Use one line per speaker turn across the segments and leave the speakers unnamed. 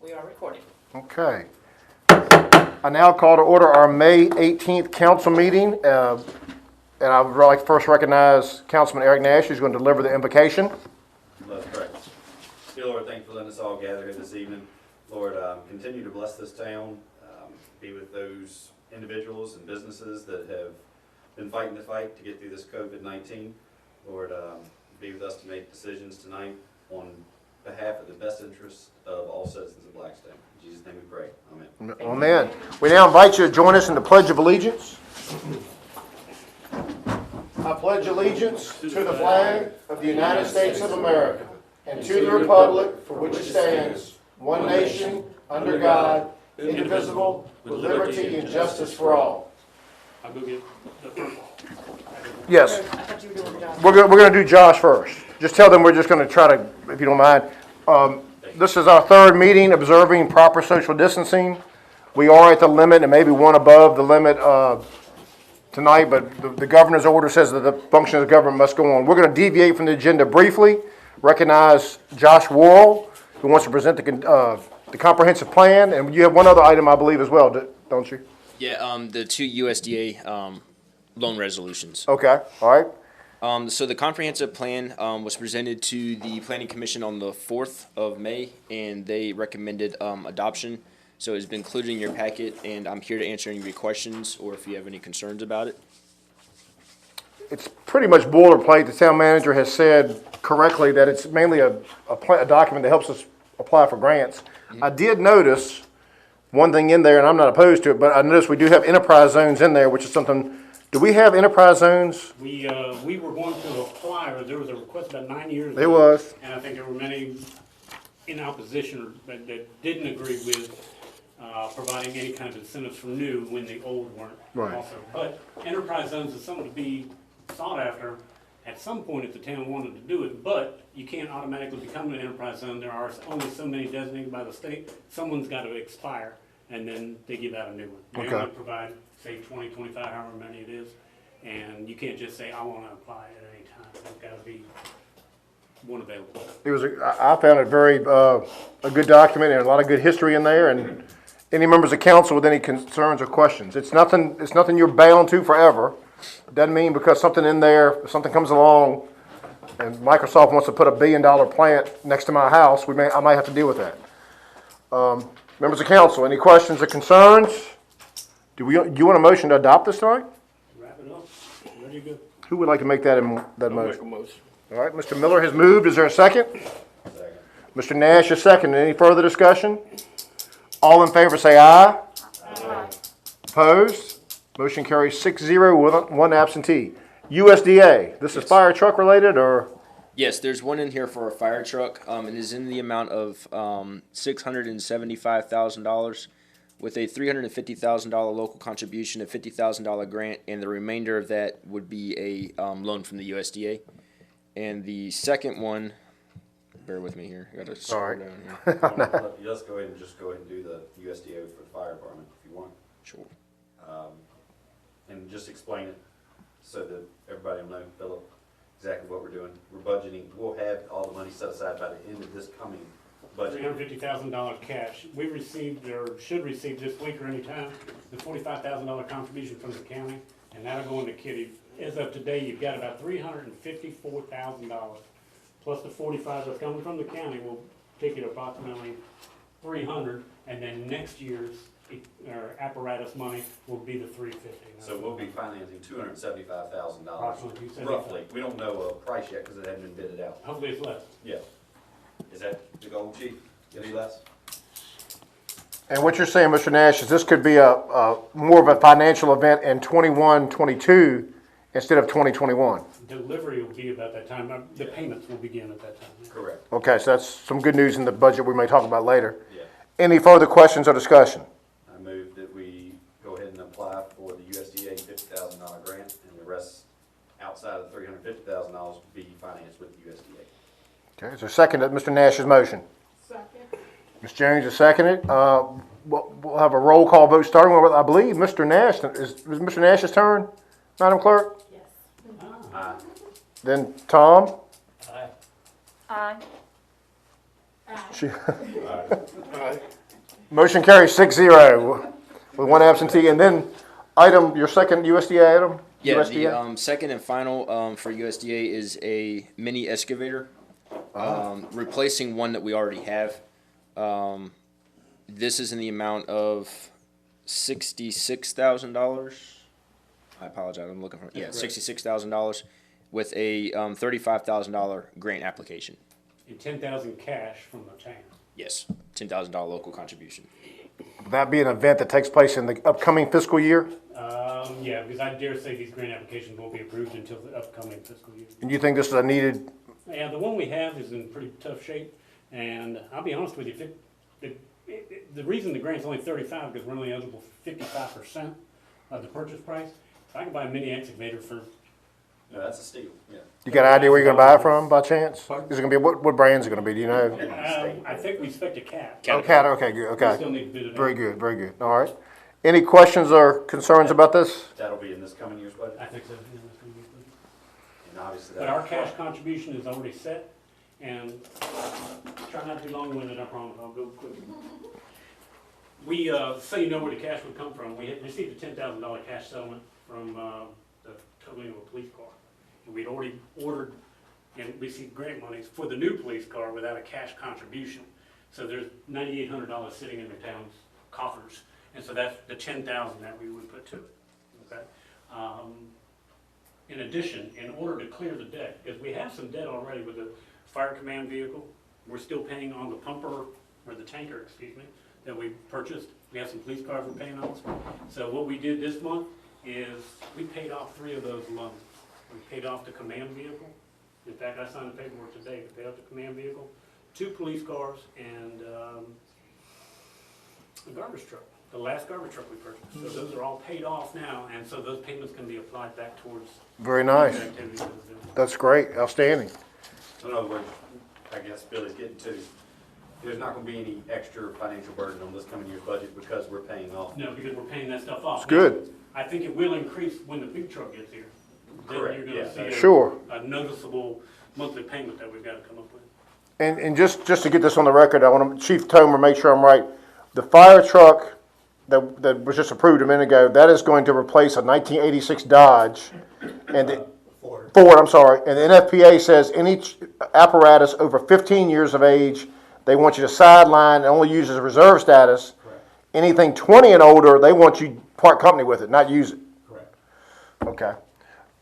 We are recording.
Okay. I now call to order our May 18th council meeting. And I would like to first recognize Councilman Eric Nash, who's going to deliver the invocation.
That's correct. Dear Lord, thank you for letting us all gather here this evening. Lord, continue to bless this town. Be with those individuals and businesses that have been fighting the fight to get through this COVID-19. Lord, be with us to make decisions tonight on behalf of the best interests of all citizens of Blackstone. In Jesus' name we pray. Amen.
Amen. We now invite you to join us in the Pledge of Allegiance. I pledge allegiance to the flag of the United States of America and to the republic for which it stands, one nation, under God, indivisible, with liberty and justice for all.
I'll go get the first.
Yes,
I thought you were doing Josh.
we're going to do Josh first. Just tell them we're just going to try to, if you don't mind. This is our third meeting observing proper social distancing. We are at the limit and maybe one above the limit tonight, but the governor's order says that the function of the government must go on. We're going to deviate from the agenda briefly, recognize Josh Worrell, who wants to present the comprehensive plan, and you have one other item, I believe, as well, don't you?
Yeah, the two USDA loan resolutions.
Okay, all right.
So the comprehensive plan was presented to the Planning Commission on the 4th of May, and they recommended adoption. So it's been included in your packet, and I'm here to answer any of your questions or if you have any concerns about it.
It's pretty much boilerplate. The town manager has said correctly that it's mainly a document that helps us apply for grants. Mm-hmm. I did notice one thing in there, and I'm not opposed to it, but I noticed we do have enterprise zones in there, which is something. Do we have enterprise zones?
We were going to apply, or there was a request about 9 years ago.
There was.
And I think there were many in opposition that didn't agree with providing any kind of incentives for new when the old weren't
Right.
also. But enterprise zones is something to be sought after at some point if the town wanted to do it, but you can't automatically become an enterprise zone. There are only so many designated by the state. Someone's got to expire, and then they give out a new one. They
Okay.
only provide, say, 20, 25, however many it is, and you can't just say, I want to apply at any time. There's got to be one available.
It was. I found it very a good document and a lot of good history in there. And any members of council with any concerns or questions, it's nothing. It's nothing you're bound to forever. It doesn't mean because something in there, if something comes along, and Microsoft wants to put $1 billion plant next to my house, I might have to deal with that. Members of council, any questions or concerns? Do you want a motion to adopt this tonight?
Wrap it up. Ready to go.
Who would like to make that motion?
Make a motion.
All right, Mr. Miller has moved. Is there a second?
Second.
Mr. Nash is second. Any further discussion? All in favor say aye. Aye. Opposed? Motion carries 6-0 with one absentee. USDA, this is fire truck related or?
Yes, there's one in here for a fire truck. It is in the amount of $675,000 with a $350,000 local contribution, a $50,000 grant, and the remainder of that would be a loan from the USDA. And the second one, bear with me here. I got to scroll
right.
down here.
Let's go ahead and do the USDA for the fire department if you want.
Sure.
And just explain it so that everybody will know, Philip, exactly what we're doing. We're budgeting. We'll have all the money set aside by the end of this coming budget.
$350,000 cash. We received, or should receive this week or any time, the $45,000 contribution from the county, and that'll go into Kitty. As of today, you've got about $354,000, plus the $45,000 that's coming from the county will take it approximately $300,000, and then next year's apparatus money will be the $350,000.
So we'll be financing $275,000
Approximately $275,000.
roughly. We don't know a price yet because it hasn't been bidded out.
Hopefully it's less.
Yes. Is that the goal, Chief? Any less?
And what you're saying, Mr. Nash, is this could be a more of a financial event in 21-22 instead of 2021.
Delivery will be about that time. The payments will begin at that time.
Correct.
Okay, so that's some good news in the budget we may talk about later.
Yeah.
Any further questions or discussion?
I move that we go ahead and apply for the USDA $50,000 grant, and the rest outside of the $350,000 will be financed with the USDA.
Okay, is there a second to Mr. Nash's motion?
Second.
Ms. Jones has seconded. We'll have a roll call vote starting with, I believe, Mr. Nash. Is Mr. Nash's turn, Madam Clerk?
Yes.
Aye.
Then Tom?
Aye.
Aye.
Motion carries 6-0 with one absentee. And then your second USDA item?
Yeah,
USDA?
the second and final for USDA is a mini excavator, replacing one that we already have. This is in the amount of $66,000. I apologize, I'm looking for, yeah, $66,000 with a $35,000 grant application.
And 10,000 cash from the town.
Yes, $10,000 local contribution.
Would that be an event that takes place in the upcoming fiscal year?
Yeah, because I dare say these grant applications won't be approved until the upcoming fiscal year.
And you think this is a needed,
Yeah, the one we have is in pretty tough shape, and I'll be honest with you, the reason the grant's only 35 because we're only eligible for 55% of the purchase price. If I can buy a mini excavator for,
No, that's a steal, yeah.
you got an idea where you're gonna buy it from by chance? Is it gonna be, what brand's it gonna be, do you know?
I think we expect a cap.
Oh, Cat, okay, good,
We
okay.
still need to bid it out.
Very good, very good. All right. Any questions or concerns about this?
That'll be in this coming year's budget,
I think so. Yeah, that's gonna be good.
and obviously
But
that.
our cash contribution is already set, and try not to be long-winded, I promise, I'll go quick. We, so you know where the cash would come from, we had received a $10,000 cash settlement from, the totaling of a police car. And we'd already ordered and received grant monies for the new police car without a cash contribution. So there's $9,800 sitting in the town's coffers, and so that's the 10,000 that we would put to it, okay? In addition, in order to clear the debt, because we have some debt already with the fire command vehicle, we're still paying on the pumper, or the tanker, excuse me, that we purchased. We have some police cars we're paying on. So what we did this month is we paid off 3 of those loans. We paid off the command vehicle. In fact, I signed the paperwork today to pay off the command vehicle, 2 police cars, and a garbage truck, the last garbage truck we purchased. So those are all paid off now, and so those payments can be applied back towards
Very nice.
the activities that we're doing.
That's great, outstanding.
So in other words, I guess Billy's getting to, there's not gonna be any extra financial burden on this coming year's budget because we're paying off.
No, because we're paying that stuff off.
It's good.
I think it will increase when the big truck gets here. Then
Correct,
you're
yeah.
gonna see
Sure.
a noticeable monthly payment that we've gotta come up with.
And just to get this on the record, I want to, Chief Tomer, make sure I'm right. The fire truck that was just approved a minute ago, that is going to replace a 1986 Dodge. And the Ford, I'm sorry. And the NFPA says any apparatus over 15 years of age, they want you to sideline and only use as a reserve status.
Correct.
Anything 20 and older, they want you part company with it, not use it.
Correct.
Okay.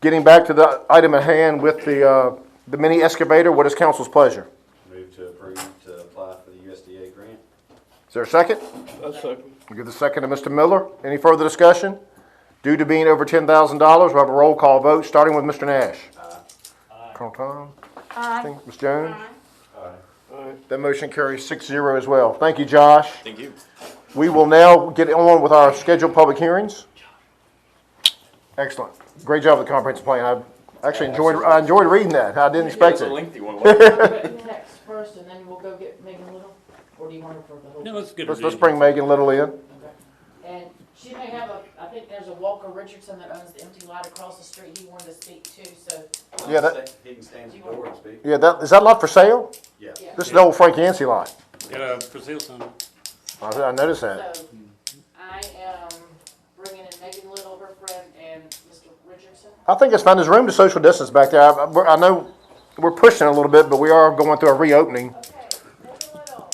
Getting back to the item at hand with the mini excavator, what is council's pleasure?
Move to approve to apply for the USDA grant.
Is there a second?
A second.
We'll give the second to Mr. Miller. Any further discussion? Due to being over $10,000, we'll have a roll call vote, starting with Mr. Nash. Colonel Tom?
Aye.
Ms. Jones?
Aye.
That motion carries 6-0 as well. Thank you, Josh.
Thank you.
We will now get on with our scheduled public hearings. Excellent. Great job with the comprehensive plan. I actually enjoyed reading that. I didn't expect it.
lengthy one.
Text first, and then we'll go get Megan Little, or do you want her for the whole?
No, let's get
Let's bring Megan Little in.
Okay. And she may have I think there's a Walker Richardson that owns the empty lot across the street he wanted to speak to, so.
Yeah,
He can stand at the door and speak.
Yeah, is that lot for sale?
Yeah.
Yeah.
This is the old Frank Yancey lot.
Got a for sale sign.
I noticed that.
So, I am bringing in Megan Little, her friend, and Mr. Richardson.
I think it's fine. There's room to social distance back there. I know we're pushing a little bit, but we are going through a reopening.
Okay, Megan Little.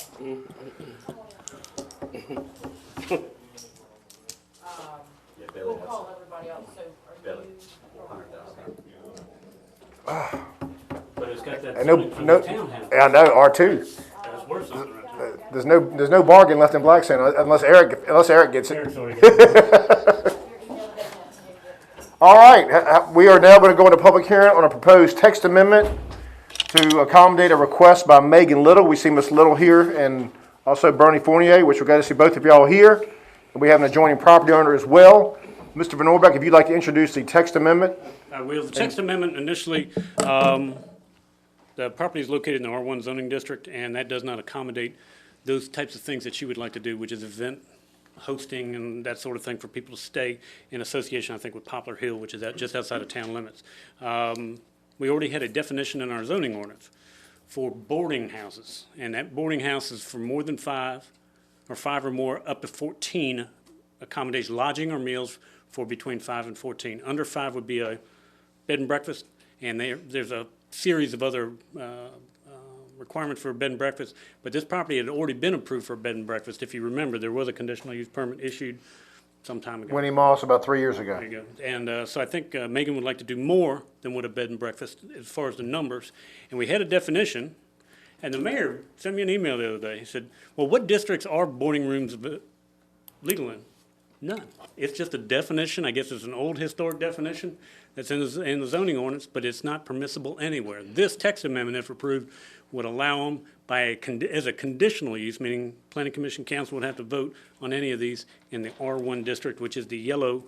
Yeah, Billy
We'll
has
call everybody else, so are
Billy.
you?
100,000.
But it's got that
And no,
zoning for
no,
the townhouse.
I know, R2.
That's worth something right there.
There's no bargain left in Blackstone unless Eric gets it.
Eric's already got it.
All right, we are now going to go into public hearing on a proposed text amendment to accommodate a request by Megan Little. We see Ms. Little here and also Bernie Fournier, which we're glad to see both of y'all here. And we have an adjoining property owner as well. Mr. Van Orbeck, if you'd like to introduce the text amendment.
The text amendment initially, the property is located in the R1 zoning district, and that does not accommodate those types of things that you would like to do, which is event hosting and that sort of thing for people to stay in association, I think, with Poplar Hill, which is just outside of town limits. We already had a definition in our zoning ordinance for boarding houses. And that boarding house is for more than 5, or 5 or more, up to 14 accommodations, lodging or meals for between 5 and 14. Under 5 would be a bed and breakfast, and there's a series of other requirements for a bed and breakfast. But this property had already been approved for a bed and breakfast. If you remember, there was a conditional use permit issued some time ago.
Winnie Moss about 3 years ago.
There you go. And so I think Megan would like to do more than what a bed and breakfast as far as the numbers. And we had a definition, and the mayor sent me an email the other day. He said, well, what districts are boarding rooms legal in? None. It's just a definition. I guess it's an old historic definition that's in the zoning ordinance, but it's not permissible anywhere. This text amendment, if approved, would allow them as a conditional use, meaning Planning Commission Council would have to vote on any of these in the R1 district, which is the yellow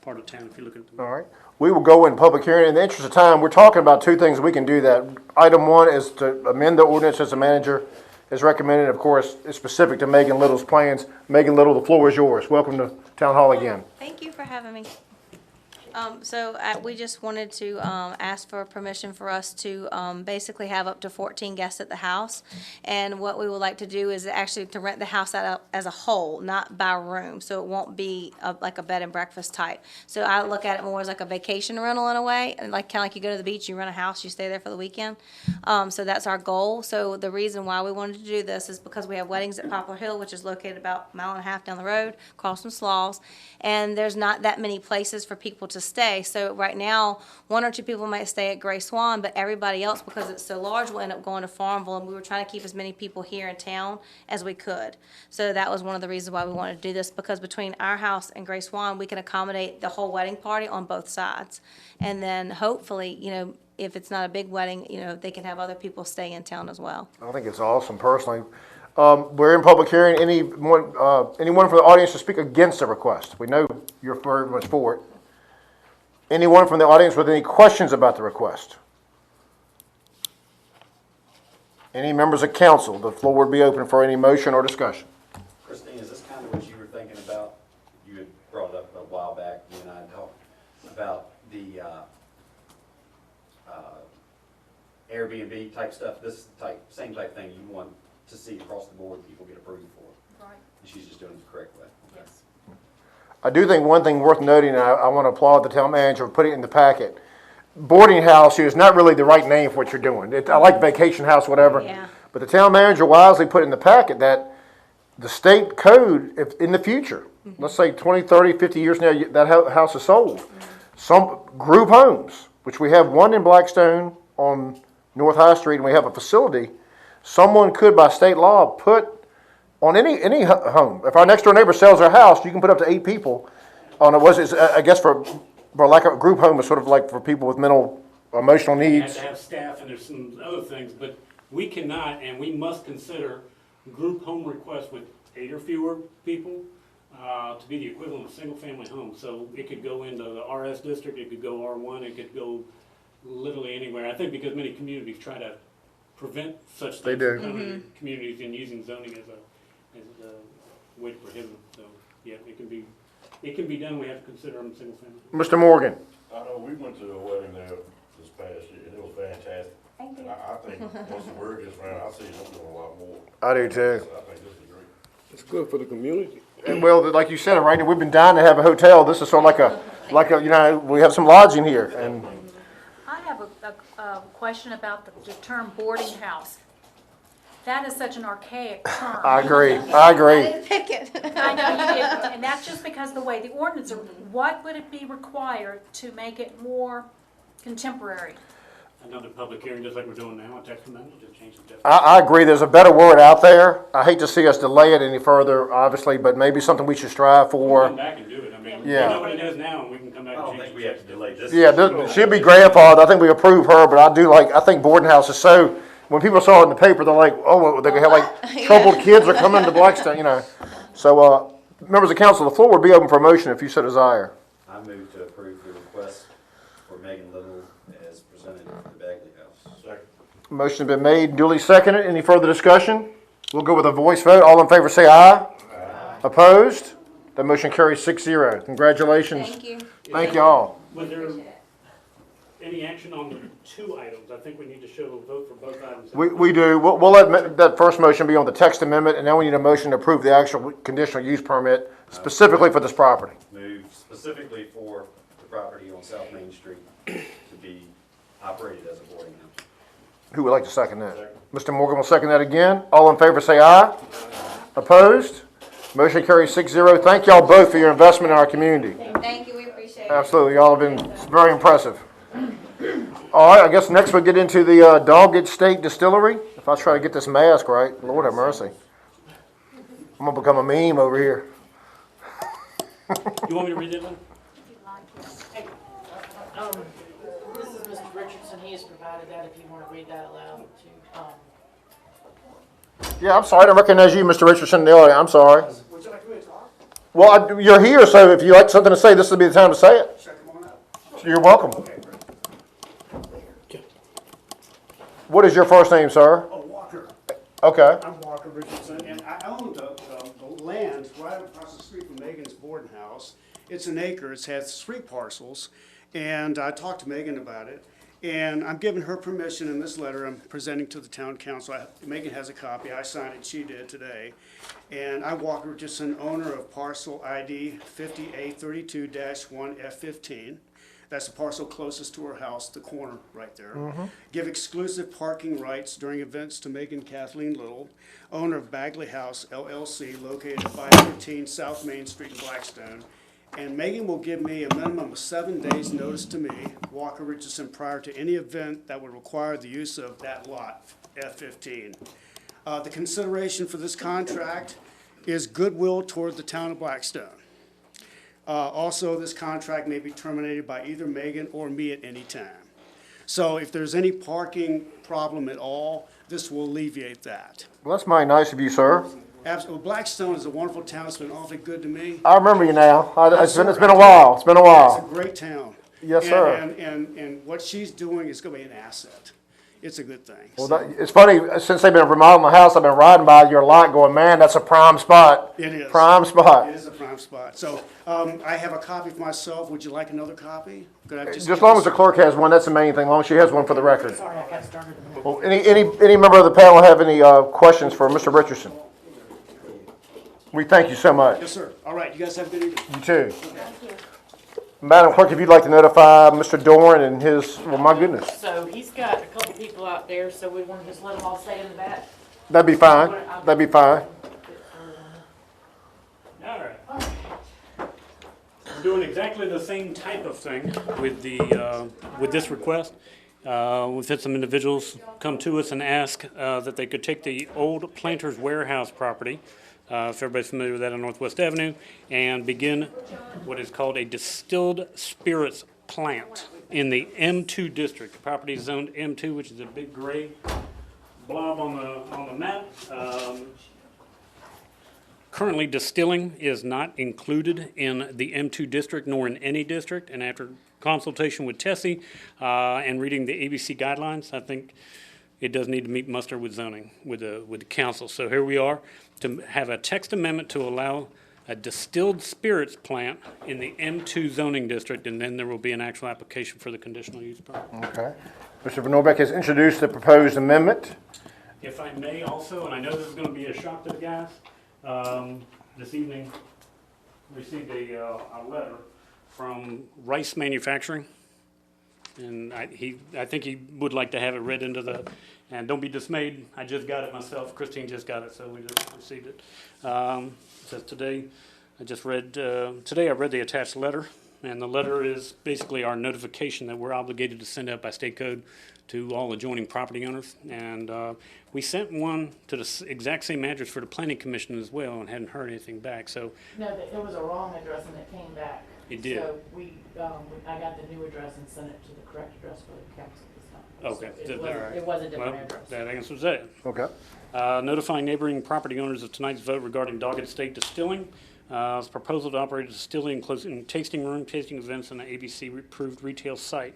part of town, if you look at the.
All right. We will go in public hearing. In the interest of time, we're talking about 2 things we can do that. Item 1 is to amend the ordinance as the manager has recommended. Of course, it's specific to Megan Little's plans. Megan Little, the floor is yours. Welcome to Town Hall again.
Thank you for having me. We just wanted to ask for permission for us to basically have up to 14 guests at the house. And what we would like to do is actually to rent the house out as a whole, not by room. So it won't be like a bed and breakfast type. So I look at it more as like a vacation rental in a way, and like kind of like you go to the beach, you rent a house, you stay there for the weekend. So that's our goal. So the reason why we wanted to do this is because we have weddings at Poplar Hill, which is located about a mile and a half down the road, across from Slaws, and there's not that many places for people to stay. So right now, 1 or 2 people might stay at Gray Swan, but everybody else, because it's so large, will end up going to Farmville, and we were trying to keep as many people here in town as we could. So that was one of the reasons why we wanted to do this, because between our house and Gray Swan, we can accommodate the whole wedding party on both sides. And then hopefully, if it's not a big wedding, they can have other people stay in town as well.
I think it's awesome personally. We're in public hearing. Anyone from the audience to speak against the request? We know you're very much for it. Anyone from the audience with any questions about the request? Any members of council? The floor would be open for any motion or discussion.
Christine, is this kind of what you were thinking about? You had brought it up a while back, you and I had talked about the Airbnb type stuff. This is the same type thing you want to see across the board, people get approved for.
Right.
And she's just doing it the correct way.
Yes.
I do think one thing worth noting, and I want to applaud the town manager for putting it in the packet. Boarding house is not really the right name for what you're doing. I like vacation house, whatever.
Yeah.
But the town manager wisely put in the packet that the state code, if in the future, let's say 20, 30, 50 years now, that house is sold. Some group homes, which we have one in Blackstone on North High Street, and we have a facility, someone could, by state law, put on any home. If our next door neighbor sells their house, you can put up to 8 people on it. I guess for like a group home is sort of like for people with mental, emotional
You have
needs.
to have staff, and there's some other things, but we cannot and we must consider group home requests with 8 or fewer people to be the equivalent of single-family home. So it could go into the RS district, it could go R1, it could go literally anywhere. I think because many communities try to prevent such things.
They do.
from coming to communities and using zoning as a way to prohibit them. So yeah, it can be done. We have to consider them single-family.
Mr. Morgan.
I know we went to a wedding there this past year, and it was fantastic.
Thank you.
And I think once the word gets around, I see them doing a lot more.
I do too.
So I think this is great.
It's good for the community.
And well, like you said, right, we've been dying to have a hotel. This is sort of like a we have some lodging here. And
I have a question about the term boarding house. That is such an archaic term.
I agree.
Pick it.
I know you did, and that's just because the way the ordinance, what would it be required to make it more contemporary?
Another public hearing, just like we're doing now, a text amendment, just change the definition.
I agree. There's a better word out there. I hate to see us delay it any further, obviously, but maybe something we should strive
Come
for.
back and do it. I mean, we
Yeah.
know what it is now, and we can come back
I
and
don't
change
think
it.
we have to delay this.
Yeah, she'll be grandfathered. I think we approve her, but I think boarding house is so, when people saw it in the paper, they're like, oh, they have like troubled kids are coming to Blackstone, So, members of council, the floor would be open for motion if you so desire.
I move to approve the request for Megan Little as presented for the Bagley House.
Second.
Motion has been made, duly seconded. Any further discussion? We'll go with a voice vote. All in favor say aye. Opposed? That motion carries 6-0. Congratulations.
Thank you.
Thank you all.
Was there, any action on the two items? I think we need to show a vote for both items.
We do, we'll let that first motion be on the text amendment, and then we need a motion to approve the actual conditional use permit specifically for this property.
Move specifically for the property on South Main Street to be operated as a boarding house.
Who would like to second that? Mr. Morgan will second that again. All in favor say aye. Opposed? Motion carries 6-0. Thank y'all both for your investment in our community.
Thank you, we appreciate it.
Absolutely, y'all have been very impressive. All right, I guess next we'll get into the Doggett State Distillery. If I try to get this mask right, Lord have mercy. I'm gonna become a meme over here.
You want me to read it then?
This is Mr. Richardson, he has provided that if you want to read that aloud to,
Yeah, I'm sorry, I didn't recognize you, Mr. Richardson, in the audience. I'm sorry.
Would you like me to talk?
Well, you're here, so if you like something to say, this would be the time to say it.
Check them on out.
You're welcome.
Okay, great.
What is your first name, sir?
Oh, Walker.
Okay.
I'm Walker Richardson, and I own the land right across the street from Megan's boarding house. It's an acre, it has 3 parcels, and I talked to Megan about it. And I'm giving her permission in this letter I'm presenting to the town council. Megan has a copy, I signed it, she did today. And I'm Walker Richardson, owner of parcel ID 50A32-1F15. That's the parcel closest to her house, the corner right there. Give exclusive parking rights during events to Megan Kathleen Little, owner of Bagley House LLC, located at 513 South Main Street in Blackstone. And Megan will give me a minimum of 7 days' notice to me, Walker Richardson, prior to any event that would require the use of that lot, F15. The consideration for this contract is goodwill toward the town of Blackstone. Also, this contract may be terminated by either Megan or me at any time. So if there's any parking problem at all, this will alleviate that.
Well, that's mighty nice of you, sir.
Absolutely. Blackstone is a wonderful town. It's been awfully good to me.
I remember you now. It's been a
Yes, sir.
while. It's been a
It's a
while.
great town.
Yes,
And-
sir.
And what she's doing is gonna be an asset. It's a good thing.
Well, it's funny, since they've been remodeling the house, I've been riding by your lot going, man, that's a prime spot.
It is.
Prime spot.
It is a prime spot. So, I have a copy for myself. Would you like another copy? Could I
Just as long as the clerk has one, that's the main thing, as long as she has one for the record.
sorry, I got started.
Well, any member of the panel have any questions for Mr. Richardson? We thank you so much.
Yes, sir. All right, you guys have a good evening.
You too. Madam Clerk, if you'd like to notify Mr. Dorn and his, well, my goodness,
So he's got a couple people out there, so we want to just let them all stay in the back.
that'd be fine. That'd be fine.
All right. We're doing exactly the same type of thing with with this request. We've had some individuals come to us and ask that they could take the old Planters Warehouse property, if everybody's familiar with that on Northwest Avenue, and begin what is called a distilled spirits plant in the M2 district. The property is zoned M2, which is a big gray blob on the map. Currently, distilling is not included in the M2 district nor in any district, and after consultation with Tessie and reading the ABC guidelines, I think it does need to meet muster with zoning, with the council. So here we are to have a text amendment to allow a distilled spirits plant in the M2 zoning district, and then there will be an actual application for the conditional use permit.
Okay. Mr. Van Norbeck has introduced the proposed amendment.
If I may also, and I know this is gonna be a shock to the guys, this evening received a letter from Rice Manufacturing. And I think he would like to have it read into and don't be dismayed, I just got it myself, Christine just got it, so we just received it. It says today I read the attached letter, and the letter is basically our notification that we're obligated to send out by state code to all adjoining property owners. And we sent one to the exact same address for the planning commission as well and hadn't heard anything back, so.
No, it was a wrong address and it came back.
It did.
So I got the new address and sent it to the correct address for the council this time.
Okay,
So
all right.
it was a different
Well,
address.
that answers that.
Okay.
Notifying neighboring property owners of tonight's vote regarding Doggett State Distilling. It's a proposal to operate a distilling including tasting room, tasting events on the ABC-approved retail site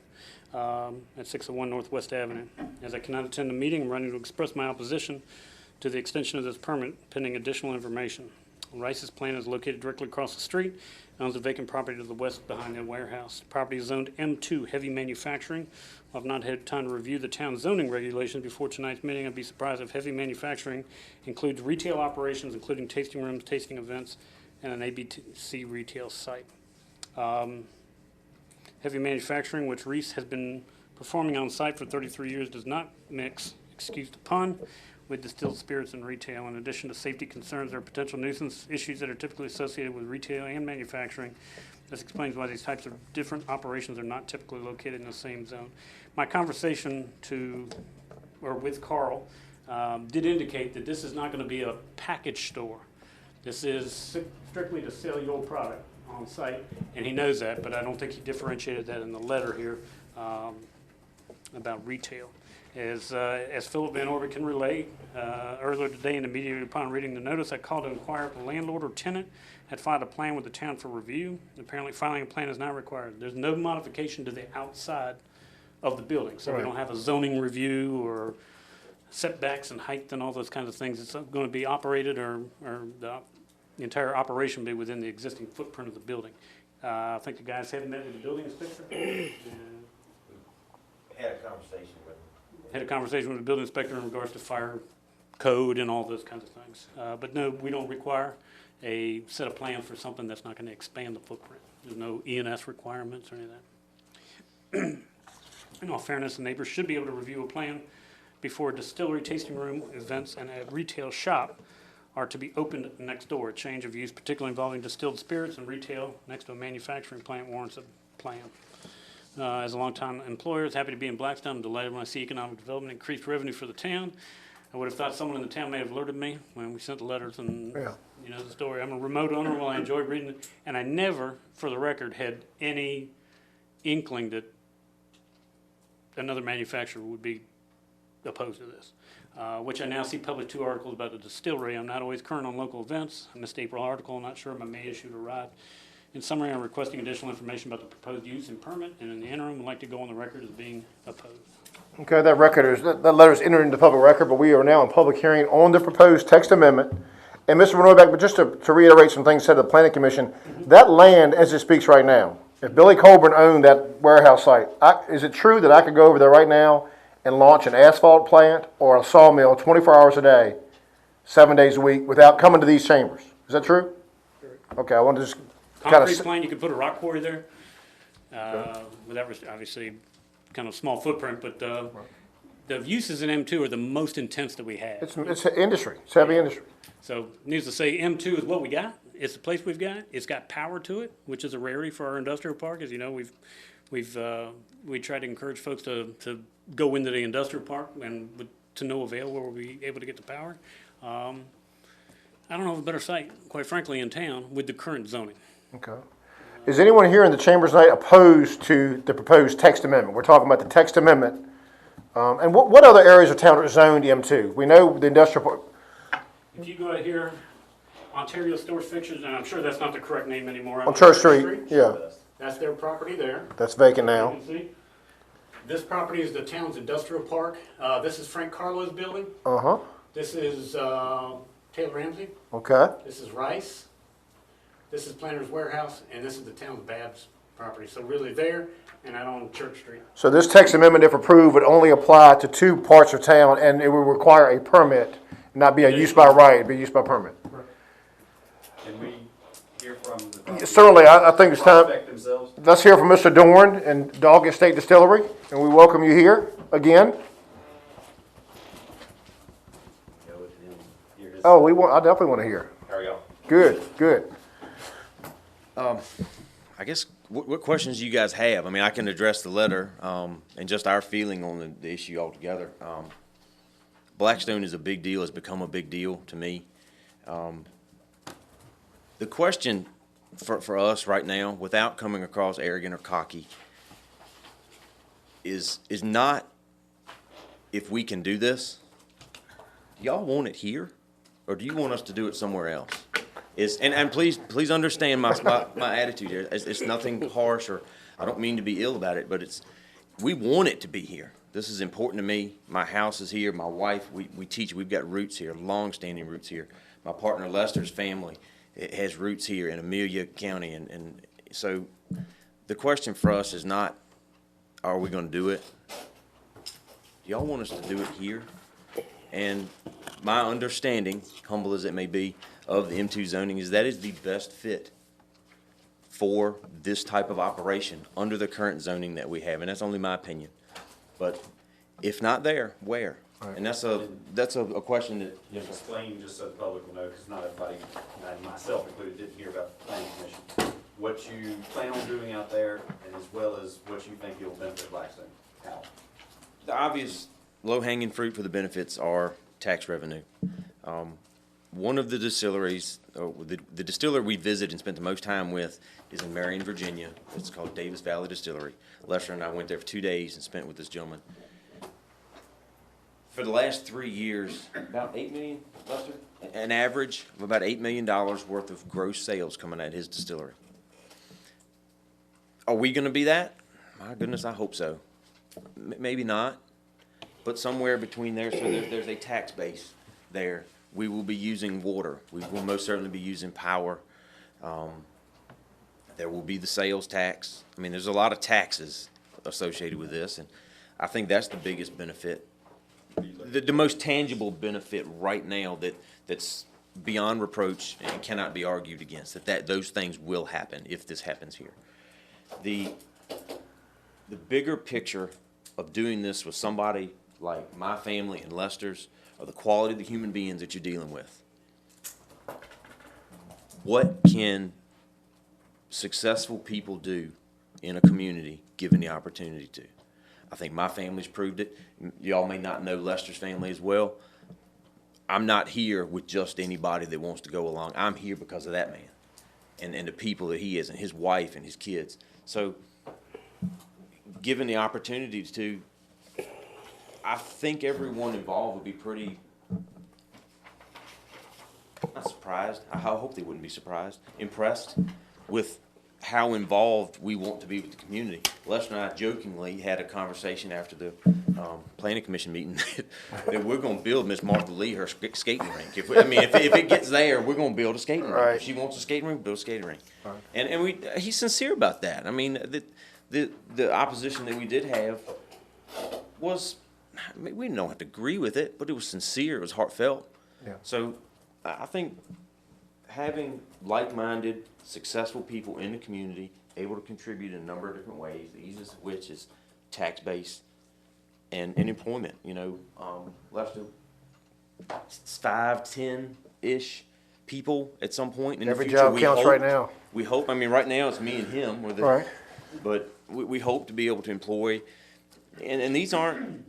at 601 Northwest Avenue. As I cannot attend the meeting, I'm running to express my opposition to the extension of this permit pending additional information. Rice's plant is located directly across the street, owns a vacant property to the west behind the warehouse. The property is zoned M2 Heavy Manufacturing. I've not had time to review the town zoning regulations before tonight's meeting. I'd be surprised if heavy manufacturing includes retail operations, including tasting rooms, tasting events, and an ABC retail site. Heavy manufacturing, which Reese has been performing on site for 33 years, does not mix, excuse the pun, with distilled spirits and retail. In addition to safety concerns, there are potential nuisance issues that are typically associated with retail and manufacturing. This explains why these types of different operations are not typically located in the same zone. My conversation with Carl did indicate that this is not going to be a package store. This is strictly to sell your product on site, and he knows that, but I don't think he differentiated that in the letter here about retail. As Philip Van Orvik can relate, earlier today and immediately upon reading the notice, I called to inquire if the landlord or tenant had filed a plan with the town for review. Apparently, filing a plan is not required. There's no modification to the outside of the building, so we don't have a zoning review or setbacks and height and all those kinds of things. It's going to be operated or the entire operation be within the existing footprint of the building. I think the guys have met with the building inspector.
Had a conversation with him.
Had a conversation with the building inspector in regards to fire code and all those kinds of things. But no, we don't require a set of plans for something that's not going to expand the footprint. There's no E&S requirements or any of that. In all fairness, the neighbors should be able to review a plan before a distillery, tasting room, events, and a retail shop are to be opened next door. A change of use, particularly involving distilled spirits and retail next to a manufacturing plant, warrants a plan. As a longtime employer, it's happy to be in Blackstone. I'm delighted when I see economic development, increased revenue for the town. I would have thought someone in the town may have alerted me when we sent the letters and, you know, the story. I'm a remote owner. Well, I enjoy reading it. And I never, for the record, had any inkling that another manufacturer would be opposed to this. Which I now see published 2 articles about the distillery. I'm not always current on local events. I missed the April article. I'm not sure if my May issue arrived. In summary, I'm requesting additional information about the proposed use and permit, and in the interim, I'd like to go on the record as being opposed.
Okay, that letter is entered into public record, but we are now in public hearing on the proposed text amendment. And Mr. Van Orvik, but just to reiterate some things said to the planning commission, that land, as it speaks right now, if Billy Colburn owned that warehouse site, is it true that I could go over there right now and launch an asphalt plant or a sawmill 24 hours a day, 7 days a week, without coming to these chambers? Is that true? Okay, I want to just
Concrete plant, you could put a rock quarry there. That was obviously kind of small footprint, but the uses in M2 are the most intense that we have.
It's industry. It's heavy industry.
So needless to say, M2 is what we got. It's the place we've got. It's got power to it, which is a rarity for our industrial park. As you know, we try to encourage folks to go into the industrial park and to no avail where we'll be able to get the power. I don't know of a better site, quite frankly, in town with the current zoning.
Okay. Is anyone here in the chambers tonight opposed to the proposed text amendment? We're talking about the text amendment. And what other areas of town are zoned M2? We know the industrial park.
If you go out here, Ontario Stores Fixtures, and I'm sure that's not the correct name anymore.
On Church Street, yeah.
That's their property there.
That's vacant now.
You can see. This property is the town's industrial park. This is Frank Carlo's building.
Uh-huh.
This is Taylor Ramsey.
Okay.
This is Rice. This is Planter's Warehouse, and this is the town's Babs property. So really there and out on Church Street.
So this text amendment, if approved, would only apply to 2 parts of town, and it would require a permit, not be a use by right, it'd be use by permit.
Can we hear from the
Certainly, I think it's time.
prospect themselves?
Let's hear from Mr. Dorn and Dog Estate Distillery, and we welcome you here again.
Go with him. Hear his-
Oh, I definitely want to hear.
How are y'all?
Good, good.
I guess, what questions do you guys have? I mean, I can address the letter, and just our feeling on the issue altogether. Blackstone is a big deal, has become a big deal to me. The question for us right now, without coming across arrogant or cocky, is not if we can do this. Y'all want it here, or do you want us to do it somewhere else? And please understand my attitude here. It's nothing harsh, or I don't mean to be ill about it, but we want it to be here. This is important to me. My house is here. My wife, we teach. We've got roots here, long-standing roots here. My partner Lester's family it has roots here in Amelia County, and so the question for us is not, are we gonna do it? Do y'all want us to do it here? And my understanding, humble as it may be, of the M2 zoning is that is the best fit for this type of operation under the current zoning that we have, and that's only my opinion. But if not there, where? And that's a question that,
Just explain, just so the public will know, because not everybody, and myself included, didn't hear about the planning commission, what you plan on doing out there, and as well as what you think you'll benefit Blackstone. How?
the obvious low-hanging fruit for the benefits are tax revenue. One of the distilleries, the distiller we visited and spent the most time with is in Marion, Virginia. It's called Davis Valley Distillery. Lester and I went there for 2 days and spent with this gentleman. For the last 3 years, about 8 million, Lester? An average of about $8 million worth of gross sales coming out of his distillery. Are we gonna be that? My goodness, I hope so. Maybe not, but somewhere between there, so there's a tax base there. We will be using water. We will most certainly be using power. There will be the sales tax. I mean, there's a lot of taxes associated with this, and I think that's the biggest benefit. The most tangible benefit right now that's beyond reproach and cannot be argued against, that those things will happen if this happens here. The bigger picture of doing this with somebody like my family and Lester's, or the quality of the human beings that you're dealing with. What can successful people do in a community given the opportunity to? I think my family's proved it. Y'all may not know Lester's family as well. I'm not here with just anybody that wants to go along. I'm here because of that man and the people that he is and his wife and his kids. So given the opportunity to, I think everyone involved would be pretty, not surprised, I hope they wouldn't be surprised, impressed with how involved we want to be with the community. Lester and I jokingly had a conversation after the planning commission meeting that we're gonna build Miss Martha Lee her skating rink. If it gets there, we're gonna build a skating rink.
Right.
If she wants a skating rink, build a skating rink. Right. And he's sincere about that. I mean, the opposition that we did have was, I mean, we don't have to agree with it, but it was sincere, it was heartfelt.
Yeah.
So I think having like-minded, successful people in the community able to contribute in a number of different ways, the easiest of which is tax-based and employment. You know, Lester, 5, 10-ish people at some point in
Every
the future.
job counts right now.
We hope. I mean, right now it's me and him. We're the,
Right.
But we hope to be able to employ, and these aren't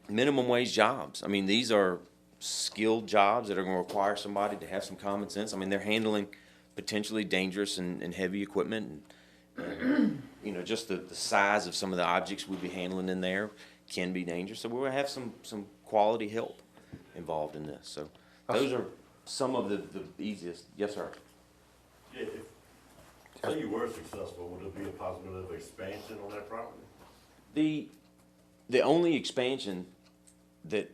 minimum wage jobs. I mean, these are skilled jobs that are going to require somebody to have some common sense. I mean, they're handling potentially dangerous and heavy equipment, and you know, just the size of some of the objects we'd be handling in there can be dangerous. So we're going to have some quality help involved in this. So those are some of the easiest. Yes, sir.
Yeah, say you were successful, would there be a possibility of expansion on that property?
The only expansion that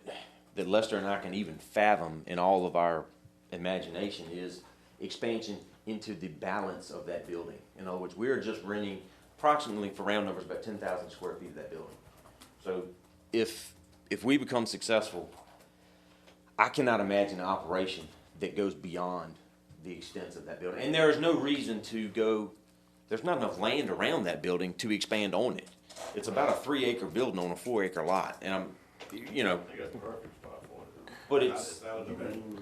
Lester and I can even fathom in all of our imagination is expansion into the balance of that building. In other words, we're just renting approximately, for round numbers, about 10,000 square feet of that building. So if we become successful, I cannot imagine an operation that goes beyond the extents of that building. And there is no reason to go, there's not enough land around that building to expand on it. It's about a 3-acre building on a 4-acre lot. And you know.
I think that's the perfect spot for it.
But
It's out of the main.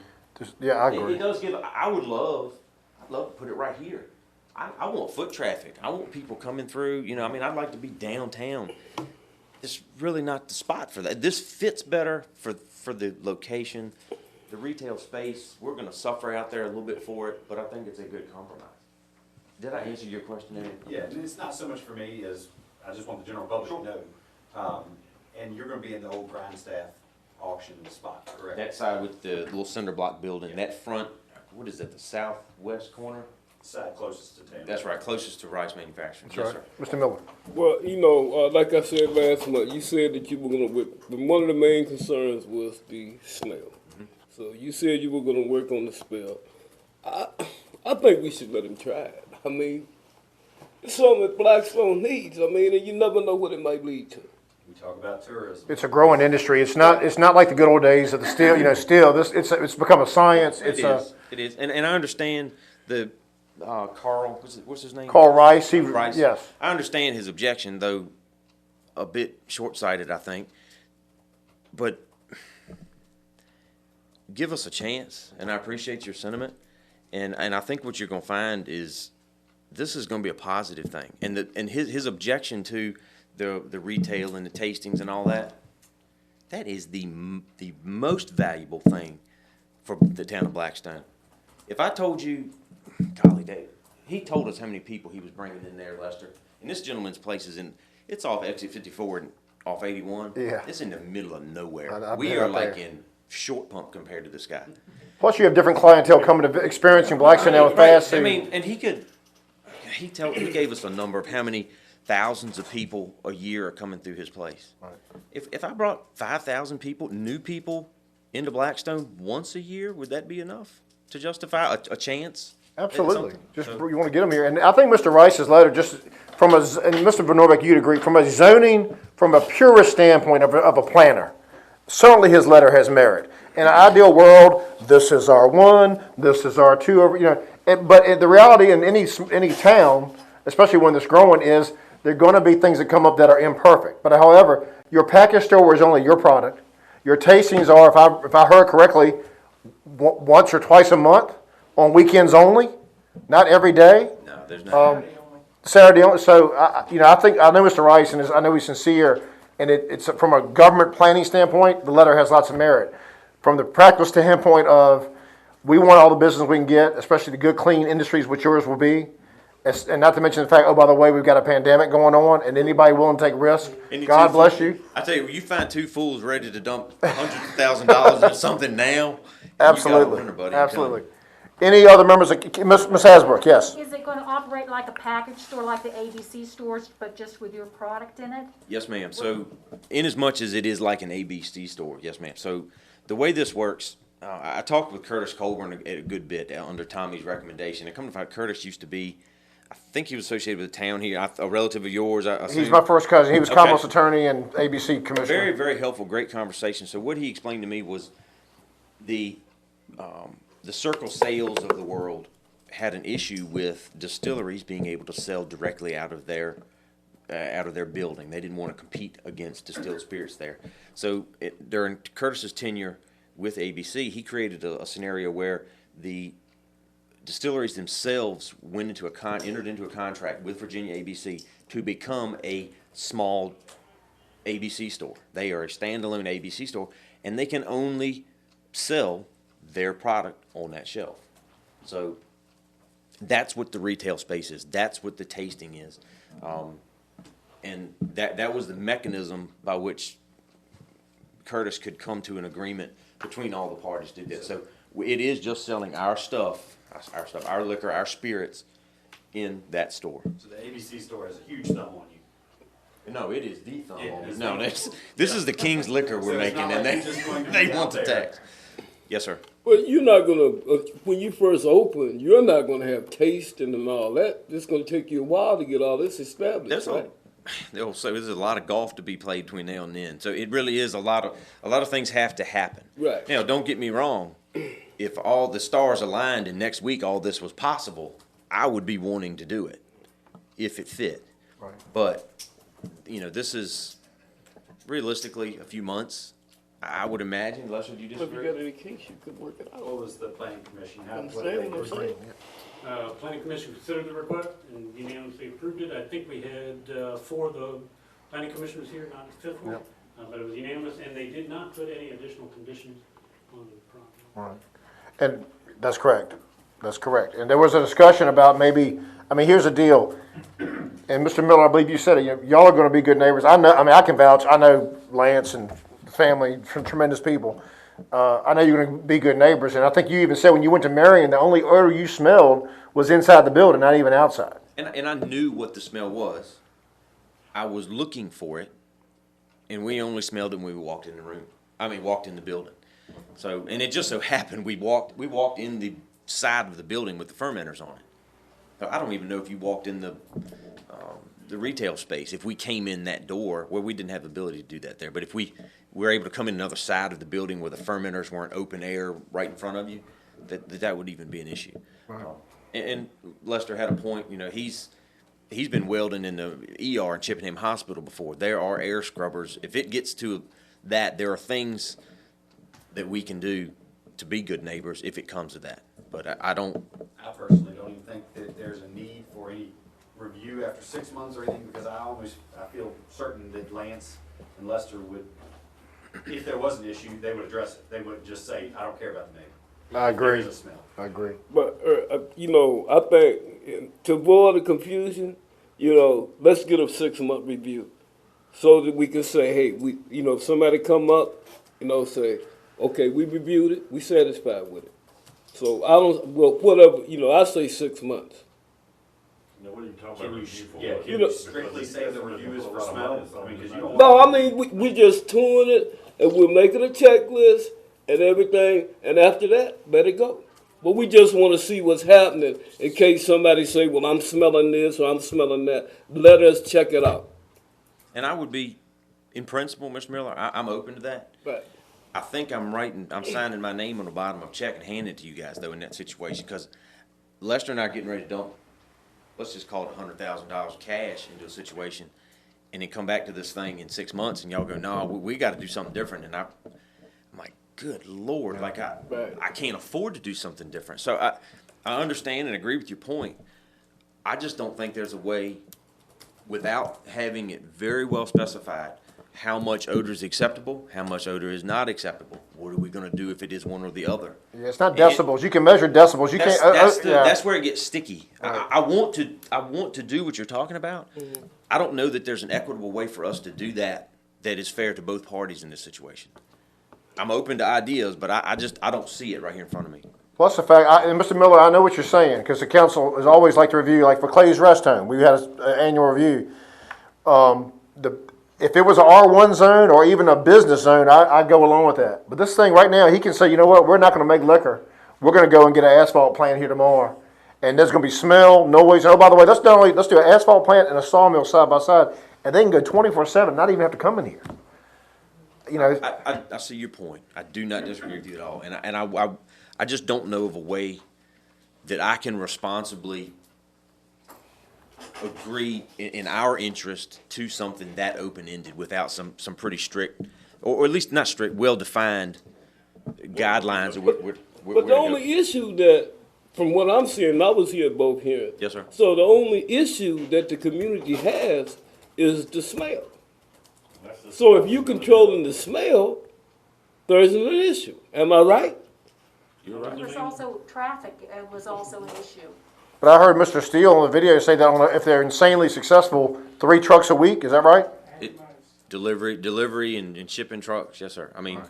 Yeah, I agree.
It does give, I'd love to put it right here. I want foot traffic. I want people coming through, you know, I mean, I'd like to be downtown. It's really not the spot for that. This fits better for the location, the retail space. We're gonna suffer out there a little bit for it, but I think it's a good compromise. Did I answer your question, Ed?
Yeah, and it's not so much for me as, I just want the general public to know. And you're gonna be in the old Grindstaff auction spot, correct?
That side with the little cinder block building, that front, what is that, the southwest corner?
Side closest to town.
That's right, closest to Rice Manufacturing.
That's
Yes,
right.
sir.
Mr. Miller.
Well, you know, like I said last month, you said that you were gonna work, one of the main concerns was the smell. So you said you were gonna work on the smell. I think we should let him try it. I mean, it's something that Blackstone needs. I mean, and you never know what it might lead to.
We talk about tourism.
It's a growing industry. It's not like the good old days of the steel, it's become a science.
It is. And I understand the, Carl, what's his name?
Carl Rice,
Rice.
yes.
I understand his objection, though a bit short-sighted, I think. But give us a chance, and I appreciate your sentiment. And I think what you're going to find is this is going to be a positive thing. And his objection to the retail and the tastings and all that, that is the most valuable thing for the town of Blackstone. If I told you, golly, Dave, he told us how many people he was bringing in there, Lester. And this gentleman's place is it's off exit 54 and off 81.
Yeah.
It's in the middle of nowhere.
I've
We
been
are
up
like
there.
in short pump compared to this guy.
Plus, you have different clientele coming to experiencing Blackstone now with fast
I
food.
mean, and he gave us a number of how many thousands of people a year are coming through his place.
Right.
If I brought 5,000 people, new people, into Blackstone once a year, would that be enough to justify a chance? at
Absolutely.
something?
Just,
So-
you want to get them here. And I think Mr. Rice's letter, just and Mr. Van Norbeck, you'd agree, from a zoning, from a purist standpoint of a planner, certainly his letter has merit. In an ideal world, this is R1, this is R2, but the reality in any town, especially when it's growing, is there are going to be things that come up that are imperfect. But however, your package store is only your product. Your tastings are, if I heard correctly, once or twice a month, on weekends only, not every day.
No, there's not.
Saturday only. So I know Mr. Rice, and I know he's sincere, and it's from a government planning standpoint, the letter has lots of merit. From the practical standpoint of, we want all the business we can get, especially the good, clean industries, which yours will be, and not to mention the fact, oh, by the way, we've got a pandemic going on, and anybody willing to take risks, God bless you.
I tell you, you find two fools ready to dump hundreds of $1,000s into something now.
Absolutely,
you got a winner, buddy.
absolutely. Any other members of, Ms. Hasbrook, yes?
Is it gonna operate like a package store, like the ABC stores, but just with your product in it?
Yes, ma'am. So, in as much as it is like an ABC store, yes, ma'am. So, the way this works, I talked with Curtis Colburn a good bit under Tommy's recommendation. And come to find, Curtis used to be, I think he was associated with the town here, a relative of yours. I assume.
He's my first cousin. He was
Okay.
Commonwealth's attorney and ABC commissioner.
Very, very helpful, great conversation. So what he explained to me was the Circle Sales of the world had an issue with distilleries being able to sell directly out of their building. They didn't want to compete against distilled spirits there. So during Curtis's tenure with ABC, he created a scenario where the distilleries themselves entered into a contract with Virginia ABC to become a small ABC store. They are a standalone ABC store, and they can only sell their product on that shelf. So that's what the retail space is. That's what the tasting is. And that was the mechanism by which Curtis could come to an agreement between all the parties to do that. So it is just selling our stuff, our liquor, our spirits in that store.
So the ABC store has a huge thumb on you.
No, it is the thumb.
Yeah, it's
No,
the-
this is the King's Liquor we're
So it's
making,
not
and
like you're just going to
they
be
want
out
the
there.
tax. Yes, sir.
Well, you're not gonna, when you first open, you're not gonna have tasting and all that. It's gonna take you a while to get all this established,
That's
right?
all. So there's a lot of golf to be played between now and then. So it really is a lot of things have to happen.
Right.
Now, don't get me wrong. If all the stars aligned and next week all this was possible, I would be wanting to do it if it fit.
Right.
But this is realistically a few months. I would imagine. Lester, do you
If you
disagree?
got any case, you could work it out.
What was the planning commission? What
Understand
did they
what I'm
agree?
saying?
Planning Commission considered the request and unanimously approved it. I think we had 4 of the planning commissioners here, not the 5th one.
Yep.
But it was unanimous, and they did not put any additional conditions on the property.
Right. And that's correct. That's correct. And there was a discussion about maybe, here's the deal. And Mr. Miller, I believe you said it, y'all are going to be good neighbors. I can vouch. I know Lance and the family, tremendous people. I know you're going to be good neighbors. And I think you even said when you went to Marion, the only odor you smelled was inside the building, not even outside.
And I knew what the smell was. I was looking for it, and we only smelled it when we walked in the room. Walked in the building. So, and it just so happened we walked in the side of the building with the fermenters on it. So I don't even know if you walked in the retail space, if we came in that door, where we didn't have the ability to do that there, but if we were able to come in another side of the building where the fermenters weren't open air right in front of you, that would even be an issue. And Lester had a point, you know, he's been welding in the ER in Chippenham Hospital before. There are air scrubbers. If it gets to that, there are things that we can do to be good neighbors if it comes to that. But I
I personally don't even think that there's a need for any review after 6 months or anything, because I feel certain that Lance and Lester would, if there was an issue, they would address it. They wouldn't just say, I don't care about the neighbor.
I agree.
There's a smell.
I agree.
But, you know, I think to avoid the confusion, you know, let's get a 6-month review so that we can say, hey, you know, if somebody come up, you know, say, okay, we reviewed it, we satisfied with it. So whatever, you know, I say 6 months.
Now, what are you talking
Can
about
you,
review for?
yeah,
What?
can
know-
you strictly say the review is for smell? I mean, because you don't
No,
want.
I mean, we just touring it, and we're making a checklist and everything, and after that, let it go. But we just want to see what's happening in case somebody say, well, I'm smelling this or I'm smelling that. Let us check it out.
And I would be, in principle, Mr. Miller, I'm open to that.
Right.
I think I'm signing my name on the bottom of a check and handing it to you guys, though, in that situation, because Lester and I are getting ready to dump, let's just call it $100,000 cash into a situation, and then come back to this thing in 6 months, and y'all go, no, we got to do something different. And I'm like, good Lord, like I can't afford to do something different. So I understand and agree with your point. I just don't think there's a way, without having it very well specified, how much odor is acceptable, how much odor is not acceptable. What are we going to do if it is one or the other?
Yeah, it's not decibels. You can measure decibels. You can't.
That's where it gets sticky. I want to do what you're talking about. I don't know that there's an equitable way for us to do that is fair to both parties in this situation. I'm open to ideas, but I don't see it right here in front of me.
Plus the fact, and Mr. Miller, I know what you're saying, because the council has always liked to review, like for Clay's Rest Home, we had an annual review. If it was an R1 zone or even a business zone, I'd go along with that. But this thing right now, he can say, you know what, we're not going to make liquor. We're going to go and get an asphalt plant here tomorrow. And there's going to be smell, noise. Oh, by the way, let's do an asphalt plant and a sawmill side by side, and they can go 24/7, not even have to come in here. You know,
I see your point. I do not disagree with you at all, and I just don't know of a way that I can responsibly agree in our interest to something that open-ended without some pretty strict, or at least not strict, well-defined guidelines.
But the only issue that, from what I'm seeing, I was here at both hearings.
Yes, sir.
So the only issue that the community has is the smell. So if you're controlling the smell, there isn't an issue. Am I right?
You're right.
There's also traffic was also an issue.
but I heard Mr. Steele on the video say that if they're insanely successful, 3 trucks a week. Is that right?
Delivery and shipping trucks. Yes, sir. I mean,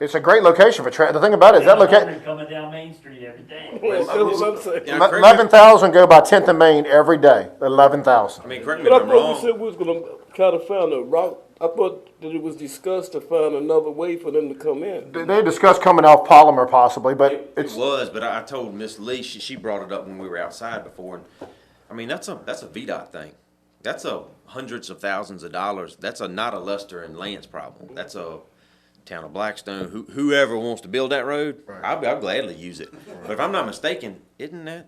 It's a great location for traffic. The thing about it is that location,
Coming down Main Street every day.
Well, that's what I'm saying.
yeah, correct me-
11,000 go by 10th and Main every day. 11,000.
I mean, correct me
But
if
I
I'm
thought we said
wrong.
we was gonna try to find a route. I thought that it was discussed to find another way for them to come in.
They discussed coming off Polymer possibly, but
It
it's
was, but I told Miss Lee, she brought it up when we were outside before, and I mean, that's a VDOT thing. That's a hundreds of thousands of dollars. That's not a Lester and Lance problem. That's a town of Blackstone. Whoever wants to build that road, I'll gladly use it. But if I'm not mistaken, isn't that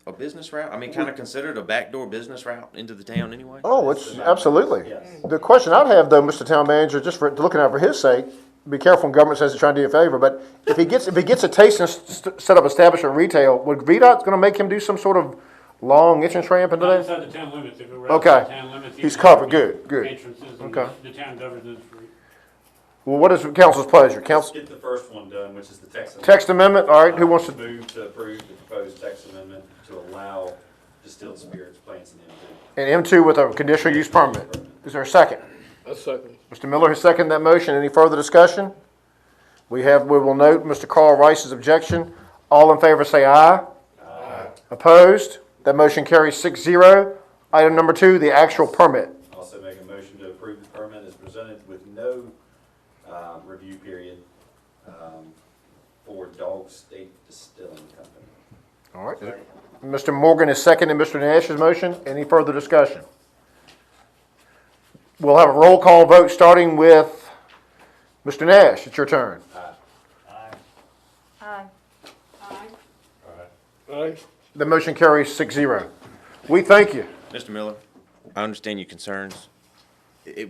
a business route? I mean, kind of considered a backdoor business route into the town anyway?
oh, it's absolutely.
Yes.
The question I'd have though, Mr. Town Manager, just for looking out for his sake, be careful when government says they're trying to do you a favor, but if he gets a taste and set up establishment retail, would VDOT going to make him do some sort of long entrance ramp into
Not
that?
inside the town limits. If it were
Okay.
outside town limits,
He's
you
covered.
have
Good.
Entrances and
Okay.
the town governs it for.
Well, what is council's pleasure?
Let's
Council,
get the first one done, which is the text amendment.
text amendment, all right, who wants to,
Move to approve the proposed text amendment to allow distilled spirits plants in M2.
and M2 with a conditional use permit. Is there a second?
A second.
Mr. Miller has seconded that motion. Any further discussion? We will note Mr. Carl Rice's objection. All in favor say aye. Aye. Opposed? That motion carries 6-0. Item number 2, the actual permit.
Also make a motion to approve the permit as presented with no review period for Dog State Distilling Company.
All right. Mr. Morgan is seconding Mr. Nash's motion. Any further discussion? We'll have a roll call vote starting with Mr. Nash. It's your turn.
Aye.
Aye.
The motion carries 6-0. We thank you.
Mr. Miller, I understand your concerns.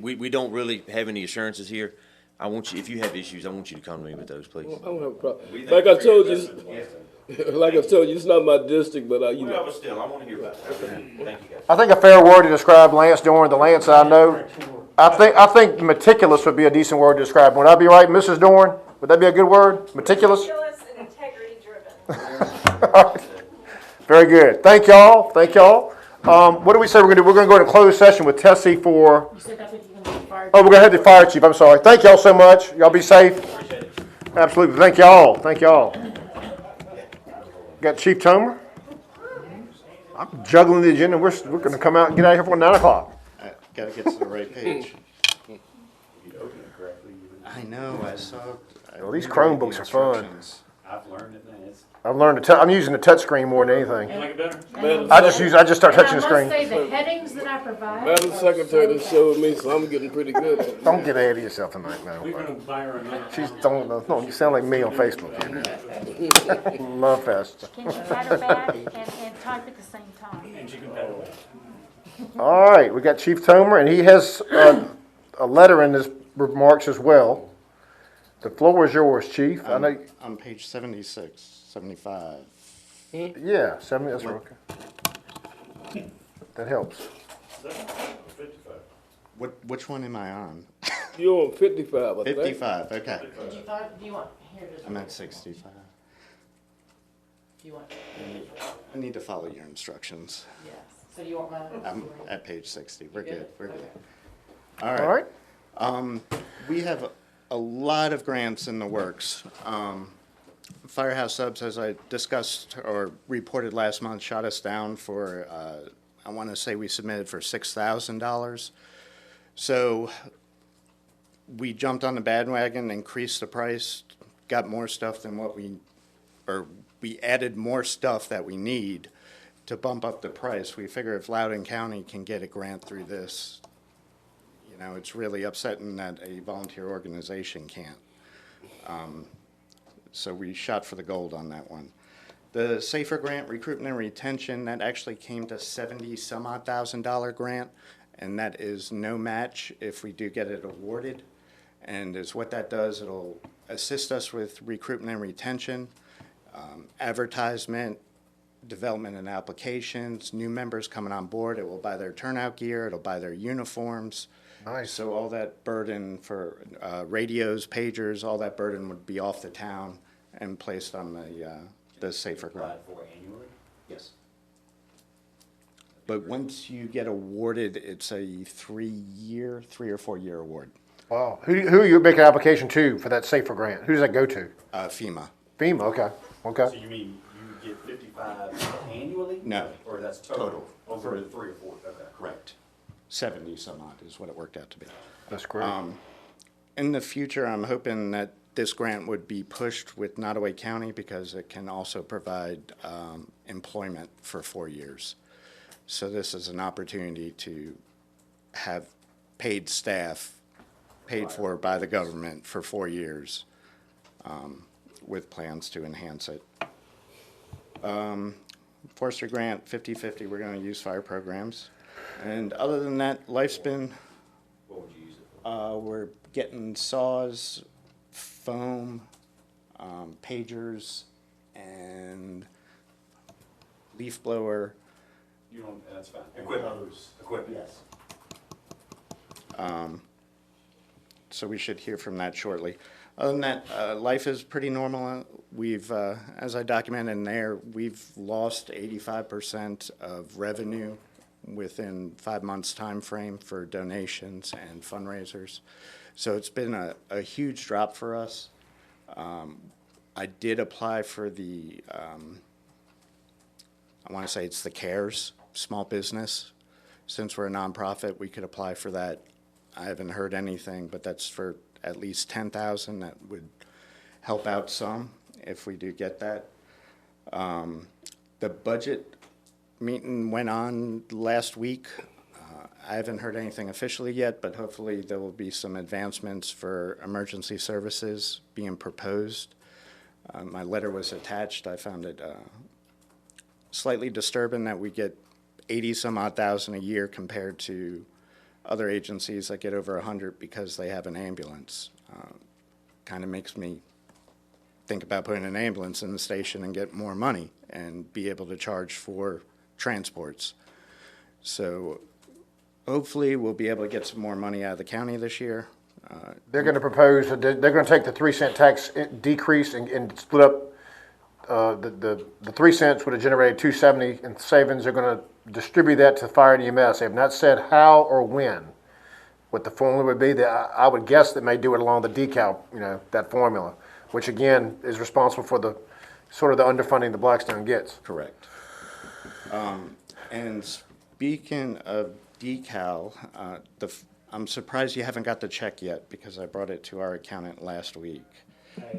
We don't really have any assurances here. I want you, if you have issues, I want you to come to me with those, please.
I don't have a problem. Like I told you, it's not my district, but you
Well,
know.
but still, I want to hear about that. Thank you, guys.
I think a fair word to describe Lance Dorn, the Lance I know. I think meticulous would be a decent word to describe him. Would I be right, Mrs. Dorn? Would that be a good word? Meticulous?
Meticulous and integrity driven.
Very good. Thank y'all. Thank y'all. What do we say we're going to do? We're going to go into closed session with Tessie for...
You said I think you can do fire.
Oh, we're going to head to fire chief. I'm sorry. Thank y'all so much. Y'all be safe. Absolutely. Thank y'all. Thank y'all. Got Chief Tomer. I'm juggling the agenda. We're going to come out and get out of here before 9 o'clock.
Gotta get to the right page.
If you open it correctly,
I know, I saw.
Well, these Chromebooks are fun.
I've learned it, man. It's
I've learned to I'm using the touch screen more than anything.
You like it better?
I just start touching the
And I must
screen.
say, the headings that I provide.
Madam
are
Secretary
so
just showed me, so I'm getting pretty good at it.
Don't get ahead of yourself tonight,
We're
man.
gonna buy her another.
She's don't you sound like me on Facebook. Love fest.
Can she write her back and type at the same time?
And she can pedal it.
All right, we got Chief Tomer, and he has a letter in his remarks as well. The floor is yours, Chief. I know.
On page 76, 75.
Yeah, 70. That's right. Okay. That helps.
Which one am I on?
You're on 55, I think.
55, okay.
Did you find, do you want, here it is.
I'm at 65.
Do you want,
I need to follow your instructions.
yes. So you want mine?
I'm at page 60. We're good, we're good.
All right.
We have a lot of grants in the works. Firehouse Subs, as I discussed or reported last month, shot us down for, I want to say we submitted for $6,000. So we jumped on the bandwagon, increased the price, got more stuff than what we added more stuff that we need to bump up the price. We figure if Loudoun County can get a grant through this, you know, it's really upsetting that a volunteer organization can't. So we shot for the gold on that one. The Safer Grant, Recruitment and Retention, that actually came to $70-some-odd thousand grant, and that is no match if we do get it awarded. And is what that does, it'll assist us with recruitment and retention, advertisement, development and applications, new members coming on board. It will buy their turnout gear, it'll buy their uniforms.
Nice.
So all that burden for radios, pagers, all that burden would be off the town and placed on the Safer Grant.
applied for annually?
Yes. But once you get awarded, it's a 3 or 4 year award.
Wow. Who are you making an application to for that Safer Grant? Who does that go to?
FEMA.
FEMA. Okay.
So
Okay.
you mean you get 55 annually?
No.
Or that's total?
Total.
Over 3 or 4, okay.
Correct. 70 some odd is what it worked out to be.
That's great.
In the future, I'm hoping that this grant would be pushed with Nottoway County because it can also provide employment for 4 years. So this is an opportunity to have paid staff paid for by the government for 4 years with plans to enhance it. Forestry Grant, 50/50, we're going to use fire programs. And other than that, life's been,
What would you use it for?
we're getting saws, foam, pagers, and leaf blower.
You don't, that's fine. Equipment. Equipment.
Yes. So we should hear from that shortly. Other than that, life is pretty normal. We've, as I documented in there, we've lost 85% of revenue within 5 months' time frame for donations and fundraisers. So it's been a huge drop for us. I did apply for the, I want to say it's the CARES, small business. Since we're a nonprofit, we could apply for that. I haven't heard anything, but that's for at least $10,000. That would help out some if we do get that. The budget meeting went on last week. I haven't heard anything officially yet, but hopefully there will be some advancements for emergency services being proposed. My letter was attached. I found it slightly disturbing that we get 80-some odd thousand a year compared to other agencies that get over 100 because they have an ambulance. Kind of makes me think about putting an ambulance in the station and get more money and be able to charge for transports. So hopefully we'll be able to get some more money out of the county this year.
They're gonna propose, they're gonna take the 3-cent tax decrease and split up, the 3 cents would have generated $270 in savings. They're gonna distribute that to fire and EMS. They have not said how or when, what the formula would be. I would guess they may do it along the decal, that formula, which again is responsible for the sort of the underfunding the Blackstone gets.
Correct. And speaking of decal, I'm surprised you haven't got the check yet because I brought it to our accountant last week.
I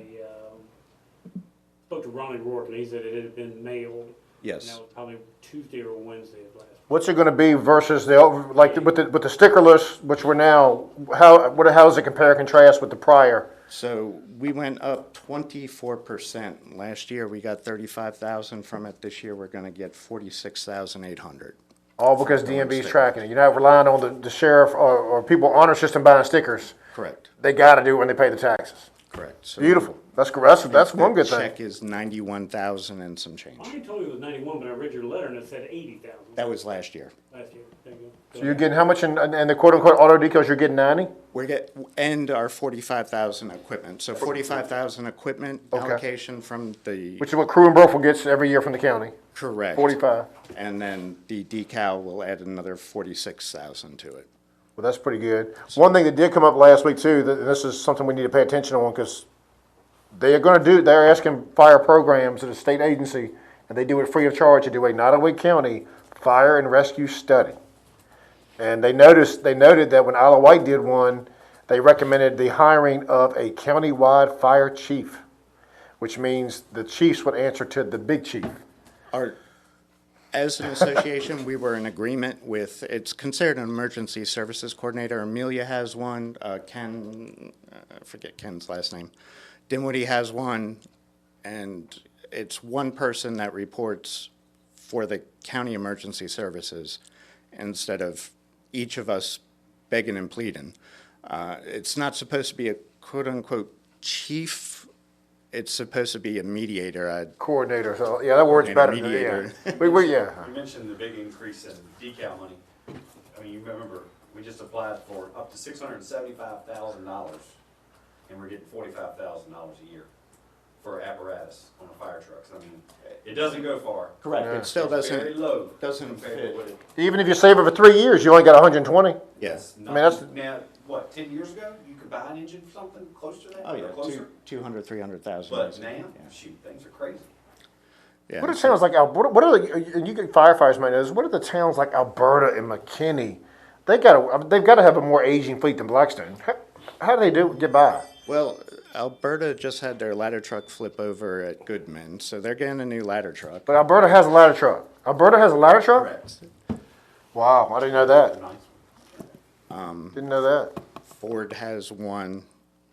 spoke to Ronnie Rourke, and he said it had been mailed.
Yes.
And that was probably Tuesday or Wednesday of last week.
What's it gonna be versus with the sticker list, which we're now, how does it compare and contrast with the prior?
So we went up 24%. Last year we got 35,000 from it. This year we're going to get 46,800.
All because DMV's tracking it. You're not relying on the sheriff or people honor system buying stickers.
Correct.
They gotta do it when they pay the taxes.
Correct. So
Beautiful. That's one good
the
thing.
check is 91,000 and some change.
I told you it was 91, but I read your letter and it said 80,000
That was last year.
last year. There you go.
So you're getting how much in the quote-unquote auto decals, you're getting 90?
And our 45,000 equipment. So 45,000 equipment allocation from the.
Which is what Crew and Burford gets every year from the county.
Correct.
45.
And then the decal will add another 46,000 to it.
Well, that's pretty good. One thing that did come up last week too, and this is something we need to pay attention on because they're asking fire programs at a state agency, and they do it free of charge, to do a Nottaway County fire and rescue study. And they noted that when Isle of Wight did one, they recommended the hiring of a county-wide fire chief, which means the chiefs would answer to the big chief.
As an association, we were in agreement with, it's considered an emergency services coordinator. Amelia has one, Ken, I forget Ken's last name. Dinwiddie has one, and it's one person that reports for the county emergency services instead of each of us begging and pleading. It's not supposed to be a quote-unquote chief. It's supposed to be a mediator.
Coordinator, so yeah, that word's better.
Mediator.
Yeah.
You mentioned the big increase in decal money. I mean, you remember, we just applied for up to $675,000, and we're getting $45,000 a year for apparatus on the fire trucks. I mean, it doesn't go far.
Correct.
Yeah.
It still
It's very low
doesn't
compared
fit.
to what it
Even if you save it for 3 years, you only got 120.
Yes.
is.
I mean, that's-
Now, what, 10 years ago, you could buy an engine for something close to that?
Oh, yeah,
or closer?
200, 300,000.
But now,
Yeah.
shoot, things are crazy.
Yeah,
What are
so-
towns like Alberta? What are and you get firefighters might know this. What are the towns like Alberta and McKinney? They've got to have a more aging fleet than Blackstone. How do they get by?
Well, Alberta just had their ladder truck flip over at Goodman, so they're getting a new ladder truck.
But Alberta has a ladder truck. Alberta has a ladder truck?
Correct.
Wow, I didn't know that.
Nice.
Didn't know that.
Ford has one,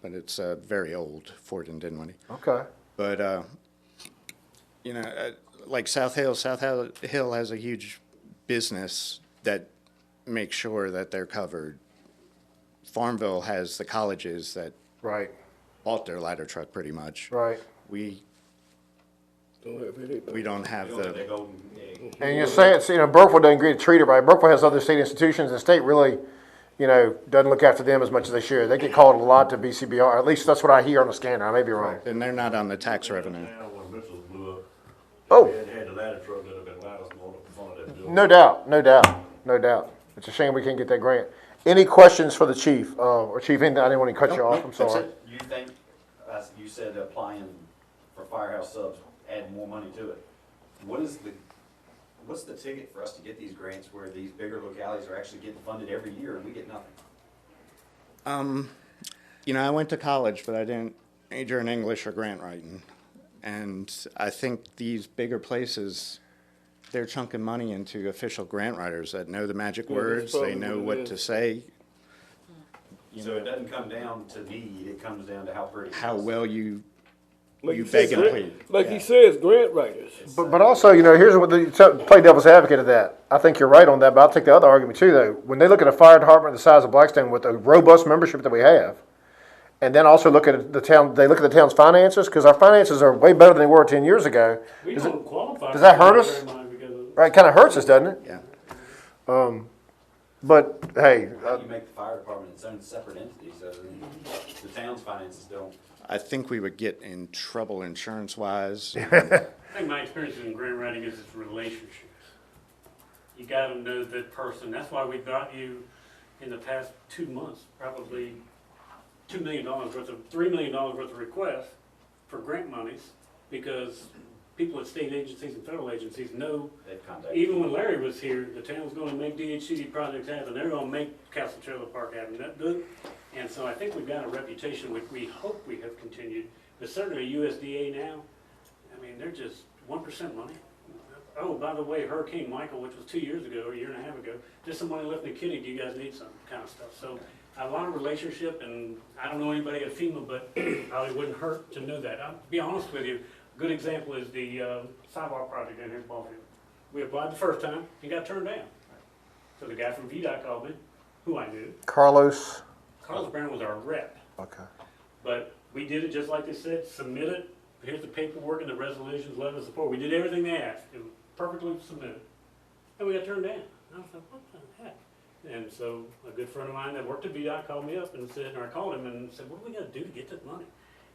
but it's very old, Ford and Dinwiddie.
Okay.
But, like South Hill has a huge business that makes sure that they're covered. Farmville has the colleges that
Right.
bought their ladder truck pretty much.
Right.
We
Don't have anything.
we don't have
They go to
the,
that golden egg.
And you're saying, Burkeville doesn't get treated right. Burkeville has other state institutions. The state really, doesn't look after them as much as they should. They get called a lot to BCBR. At least that's what I hear on the scanner. I may be wrong.
and they're not on the tax revenue.
Now, when Mitchell blew up,
Oh.
they had the ladder truck that have been loud as motor in front of that building.
No doubt. It's a shame we can't get that grant. Any questions for the chief? Or Chief, anything? I didn't want to cut you off. I'm sorry.
You think, you said applying for firehouse subs, add more money to it. What's the ticket for us to get these grants where these bigger localities are actually getting funded every year and we get nothing?
I went to college, but I didn't major in English or grant writing. And I think these bigger places, they're chunking money into official grant writers that know the magic
Yeah, that's
words, they
probably
know
what it
what to
is.
say,
So it doesn't come down to need, it comes down to how pretty. it
how
is.
well you
Like
you
you
beg
said,
and
grant-
plead.
Like
Yeah.
he says, grant writers.
But also, you know, here's what play devil's advocate of that. I think you're right on that, but I'll take the other argument too, though. When they look at a fire department the size of Blackstone with a robust membership that we have, and then also look at the town, they look at the town's finances, because our finances are way better than they were 10 years ago.
We
Does it-
don't qualify.
does that
for
hurt
it
us?
very much because of-
Right, kind of hurts us, doesn't it?
Yeah.
But hey,
How do you make the fire department its own separate entity, so the town's finances don't?
I think we would get in trouble insurance-wise.
I think my experience in grant writing is it's relationships. You gotta know that person. That's why we got you in the past 2 months, probably $2 million worth of, $3 million worth of requests for grant monies, because people at state agencies and federal agencies know,
They've contacted.
even when Larry was here, the town's gonna make DHCD projects happen. They're gonna make Castle Trailer Park happen. And so I think we've got a reputation, which we hope we have continued, but certainly USDA now, I mean, they're just 1% money. Oh, by the way, Hurricane Michael, which was 2 years ago, or a year and a half ago, just some money left in the kitty, do you guys need some kind of stuff? So a lot of relationship, and I don't know anybody at FEMA, but probably wouldn't hurt to know that. I'll be honest with you, a good example is the sidewalk project down here in Ballfield. We applied the first time and got turned down. So the guy from VDOT called me, who I knew.
Carlos.
Carlos Brown was our rep.
Okay.
But we did it just like they said, submit it, here's the paperwork and the resolutions, letter of support. We did everything they asked, it was perfectly submitted. And we got turned down. I was like, what the heck? And so a good friend of mine that worked at VDOT called me up and said, or I called him and said, what do we gotta do to get this money?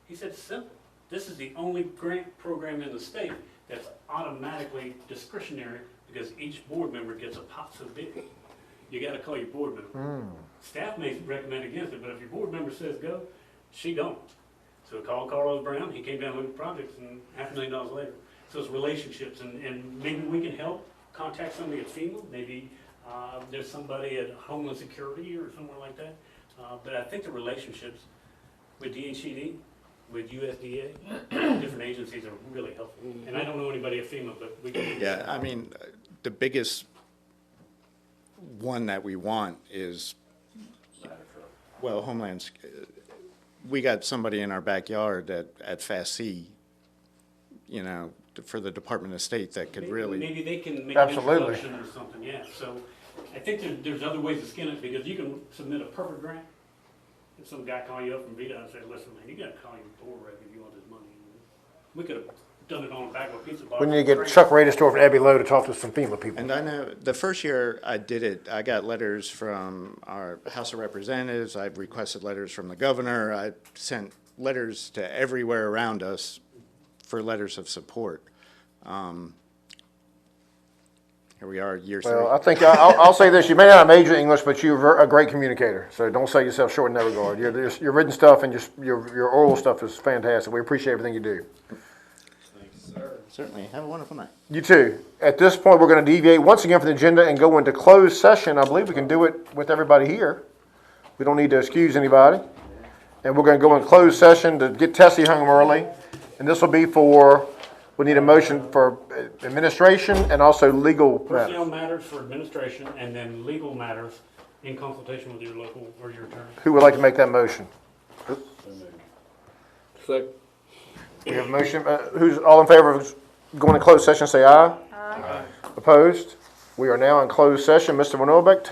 He said, it's simple. This is the only grant program in the state that's automatically discretionary because each board member gets a pot so big. You gotta call your board member. Staff may recommend against it, but if your board member says go, she don't. So I called Carlos Brown, he came down with the projects, and $500,000 later. So it's relationships, and maybe we can help contact somebody at FEMA, maybe there's somebody at Homeland Security or somewhere like that. But I think the relationships with DHCD, with USDA, different agencies are really helpful. And I don't know anybody at FEMA, but we can.
Yeah, I mean, the biggest one that we want is, well, Homeland's, we got somebody in our backyard at Fast C, you know, for the Department of State that could really.
Maybe they can make an
Absolutely.
introduction or something, yeah. So I think there's other ways to skin it, because you can submit a perfect grant, and some guy call you up from VDOT and say, listen, man, you gotta call your board rep if you want this money. We could have done it on the back of a pizza box.
We need to get Chuck Radius store from Abbey Lowe to talk to some FEMA people.
And I know the first year I did it, I got letters from our House of Representatives, I've requested letters from the governor, I sent letters to everywhere around us for letters of support. Here we are, year three.
Well, I think I'll say this: you may not have major English, but you're a great communicator. So don't sell yourself short in that regard. Your written stuff and your oral stuff is fantastic. We appreciate everything you do.
Certainly, have a wonderful night.
You too. At this point, we're going to deviate once again from the agenda and go into closed session. I believe we can do it with everybody here. We don't need to excuse anybody. And we're going to go in closed session to get Tessie home early. And this will be for, we need a motion for administration and also legal
Personnel
matters.
matters for administration, and then legal matters in consultation with your local or your attorney.
Who would like to make that motion?
Second.
We have a motion. Who's all in favor of going to closed session, say aye. Aye. Opposed? We are now in closed session. Mr. Winelbeck, take